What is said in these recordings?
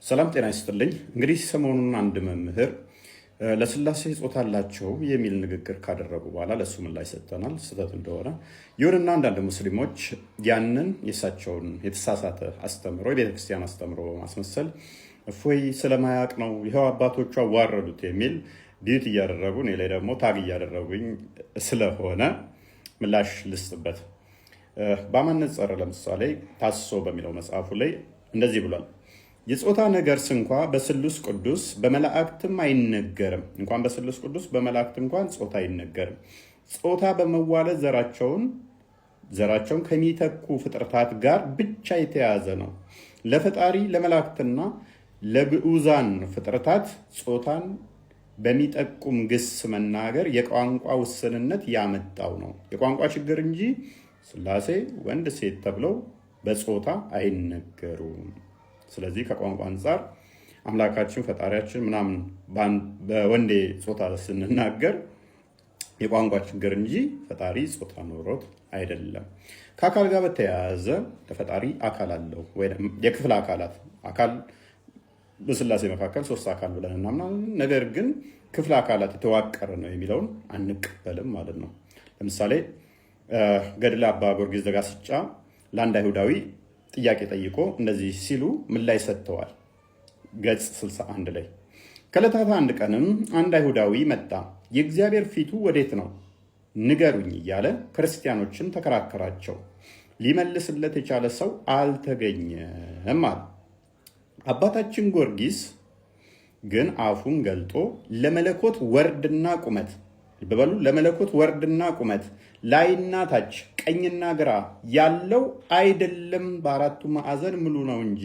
ሰላም ጤና ይስጥልኝ። እንግዲህ ሰሞኑን አንድ መምህር ለስላሴ ጾታ አላቸው የሚል ንግግር ካደረጉ በኋላ ለሱ ምላሽ ሰጥተናል፣ ስህተት እንደሆነ። ይሁንና አንዳንድ ሙስሊሞች ያንን የእሳቸውን የተሳሳተ አስተምሮ የቤተክርስቲያን አስተምሮ በማስመሰል እፎይ ስለማያውቅ ነው ይኸው አባቶቹ አዋረዱት የሚል ዲዩት እያደረጉ እኔ ላይ ደግሞ ታግ እያደረጉኝ ስለሆነ ምላሽ ልስጥበት። በማነጽር ለምሳሌ ታስሶ በሚለው መጽሐፉ ላይ እንደዚህ ብሏል። የጾታ ነገር እንኳ በስሉስ ቅዱስ በመላእክትም አይነገርም። እንኳን በስሉስ ቅዱስ በመላእክት እንኳን ጾታ አይነገርም። ጾታ በመዋለድ ዘራቸውን ከሚተኩ ፍጥረታት ጋር ብቻ የተያዘ ነው። ለፈጣሪ ለመላእክትና ለግዑዛን ፍጥረታት ጾታን በሚጠቁም ግስ መናገር የቋንቋ ውስንነት ያመጣው ነው። የቋንቋ ችግር እንጂ ስላሴ ወንድ ሴት ተብለው በጾታ አይነገሩም። ስለዚህ ከቋንቋ አንጻር አምላካችን ፈጣሪያችን ምናምን በወንዴ ጾታ ስንናገር የቋንቋ ችግር እንጂ ፈጣሪ ጾታ ኖሮት አይደለም። ከአካል ጋር በተያያዘ ለፈጣሪ አካል አለው ወይ የክፍል አካል በስላሴ መካከል 3 አካል ብለን እናምናለን። ነገር ግን ክፍል አካላት የተዋቀረ ነው የሚለውን አንቀበልም ማለት ነው። ለምሳሌ ገድለ አባ ጊዮርጊስ ዘጋስጫ ለአንድ አይሁዳዊ ጥያቄ ጠይቆ እንደዚህ ሲሉ ምላሽ ሰጥተዋል። ገጽ 61 ላይ ከዕለታት አንድ ቀንም አንድ አይሁዳዊ መጣ። የእግዚአብሔር ፊቱ ወዴት ነው ንገሩኝ እያለ ክርስቲያኖችን ተከራከራቸው። ሊመልስለት የቻለ ሰው አልተገኘም አለ። አባታችን ጊዮርጊስ ግን አፉን ገልጦ ለመለኮት ወርድና ቁመት በበሉ ለመለኮት ወርድና ቁመት ላይና ታች ቀኝና ግራ ያለው አይደለም፣ በአራቱ ማዕዘን ሙሉ ነው እንጂ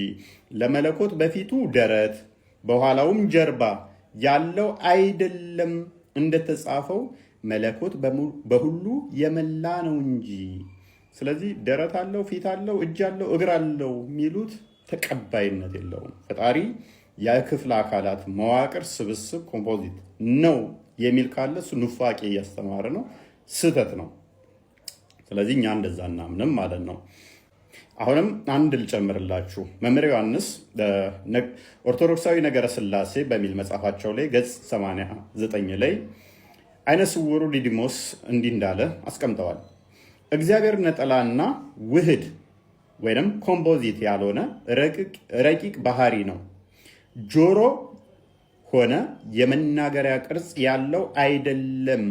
ለመለኮት በፊቱ ደረት በኋላውም ጀርባ ያለው አይደለም፣ እንደተጻፈው መለኮት በሁሉ የመላ ነው እንጂ። ስለዚህ ደረት አለው፣ ፊት አለው፣ እጅ አለው፣ እግር አለው የሚሉት ተቀባይነት የለውም። ፈጣሪ የክፍል አካላት መዋቅር ስብስብ ኮምፖዚት ነው የሚል ካለ እሱ ኑፋቄ እያስተማረ ነው፣ ስህተት ነው። ስለዚህ እኛ እንደዛ እናምንም ማለት ነው። አሁንም አንድ ልጨምርላችሁ። መምህር ዮሐንስ ኦርቶዶክሳዊ ነገረ ስላሴ በሚል መጽሐፋቸው ላይ ገጽ 89 ላይ አይነ ስውሩ ዲዲሞስ እንዲህ እንዳለ አስቀምጠዋል። እግዚአብሔር ነጠላና ውህድ ወይም ኮምፖዚት ያልሆነ ረቂቅ ባህሪ ነው። ጆሮ ሆነ የመናገሪያ ቅርጽ ያለው አይደለም፣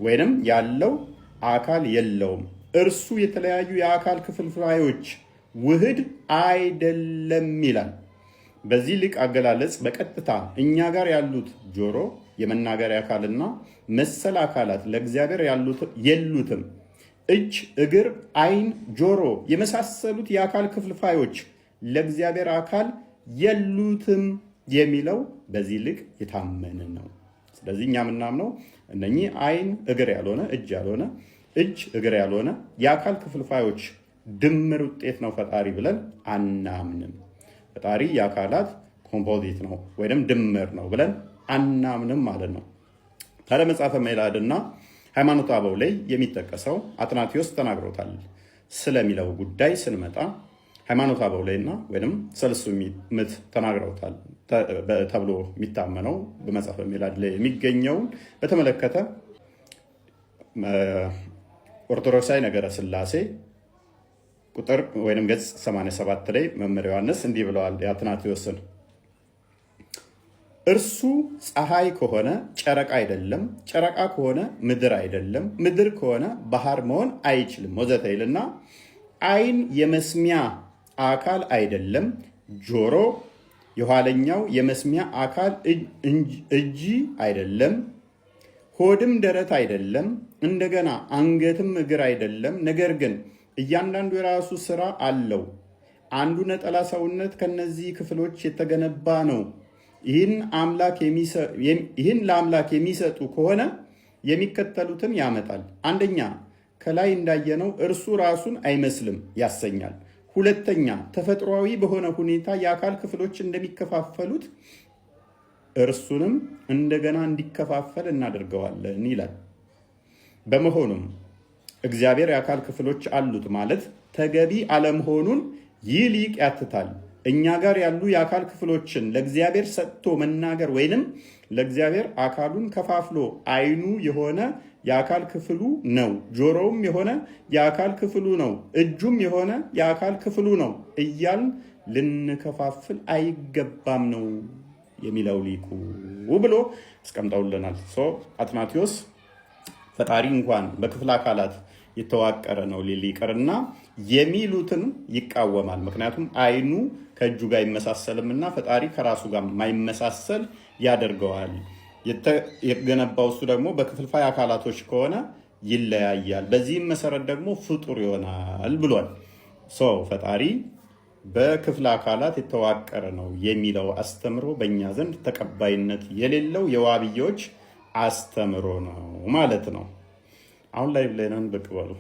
ወይንም ያለው አካል የለውም። እርሱ የተለያዩ የአካል ክፍልፋዮች ውህድ አይደለም ይላል። በዚህ ሊቅ አገላለጽ በቀጥታ እኛ ጋር ያሉት ጆሮ፣ የመናገሪያ አካልና መሰል አካላት ለእግዚአብሔር የሉትም። እጅ፣ እግር፣ ዓይን፣ ጆሮ የመሳሰሉት የአካል ክፍልፋዮች ለእግዚአብሔር አካል የሉትም የሚለው በዚህ ልቅ የታመነ ነው። ስለዚህ እኛ የምናምነው እነኚህ ዓይን እግር ያልሆነ እጅ እግር ያልሆነ የአካል ክፍልፋዮች ድምር ውጤት ነው ፈጣሪ ብለን አናምንም። ፈጣሪ የአካላት ኮምፖዚት ነው ወይም ድምር ነው ብለን አናምንም ማለት ነው። ታዲያ መጽሐፈ ሜላድና ሃይማኖተ አበው ላይ የሚጠቀሰው አትናቴዎስ ተናግሮታል ስለሚለው ጉዳይ ስንመጣ ሃይማኖተ አበው ላይና ወይም ሰለስቱ ምዕት ተናግረውታል ተብሎ የሚታመነው በመጽሐፈ ሜላድ ላይ የሚገኘውን በተመለከተ ኦርቶዶክሳዊ ነገረ ስላሴ ቁጥር ወይም ገጽ 87 ላይ መምህር ዮሐንስ እንዲህ ብለዋል። የአትናቴዎስን እርሱ ፀሐይ ከሆነ ጨረቃ አይደለም፣ ጨረቃ ከሆነ ምድር አይደለም፣ ምድር ከሆነ ባህር መሆን አይችልም ወዘተ ይልና ዓይን የመስሚያ አካል አይደለም፣ ጆሮ የኋለኛው የመስሚያ አካል እጅ አይደለም፣ ሆድም ደረት አይደለም፣ እንደገና አንገትም እግር አይደለም። ነገር ግን እያንዳንዱ የራሱ ስራ አለው። አንዱ ነጠላ ሰውነት ከነዚህ ክፍሎች የተገነባ ነው። ይህን ለአምላክ የሚሰጡ ከሆነ የሚከተሉትን ያመጣል። አንደኛ፣ ከላይ እንዳየነው እርሱ ራሱን አይመስልም ያሰኛል። ሁለተኛ፣ ተፈጥሯዊ በሆነ ሁኔታ የአካል ክፍሎች እንደሚከፋፈሉት እርሱንም እንደገና እንዲከፋፈል እናደርገዋለን ይላል። በመሆኑም እግዚአብሔር የአካል ክፍሎች አሉት ማለት ተገቢ አለመሆኑን ይህ ሊቅ ያትታል። እኛ ጋር ያሉ የአካል ክፍሎችን ለእግዚአብሔር ሰጥቶ መናገር ወይንም ለእግዚአብሔር አካሉን ከፋፍሎ ዓይኑ የሆነ የአካል ክፍሉ ነው፣ ጆሮውም የሆነ የአካል ክፍሉ ነው፣ እጁም የሆነ የአካል ክፍሉ ነው እያልን ልንከፋፍል አይገባም ነው የሚለው ሊቁ ብሎ አስቀምጠውልናል። አትናቴዎስ ፈጣሪ እንኳን በክፍል አካላት የተዋቀረ ነው ሊል ይቅርና የሚሉትን ይቃወማል። ምክንያቱም ዓይኑ ከእጁ ጋር አይመሳሰልምና ፈጣሪ ከራሱ ጋር ማይመሳሰል ያደርገዋል። የተገነባው እሱ ደግሞ በክፍልፋይ አካላቶች ከሆነ ይለያያል። በዚህም መሰረት ደግሞ ፍጡር ይሆናል ብሏል። ፈጣሪ በክፍለ አካላት የተዋቀረ ነው የሚለው አስተምሮ በእኛ ዘንድ ተቀባይነት የሌለው የዋብዮች አስተምሮ ነው ማለት ነው። አሁን ላይ ብለናን ብቅ በሉ።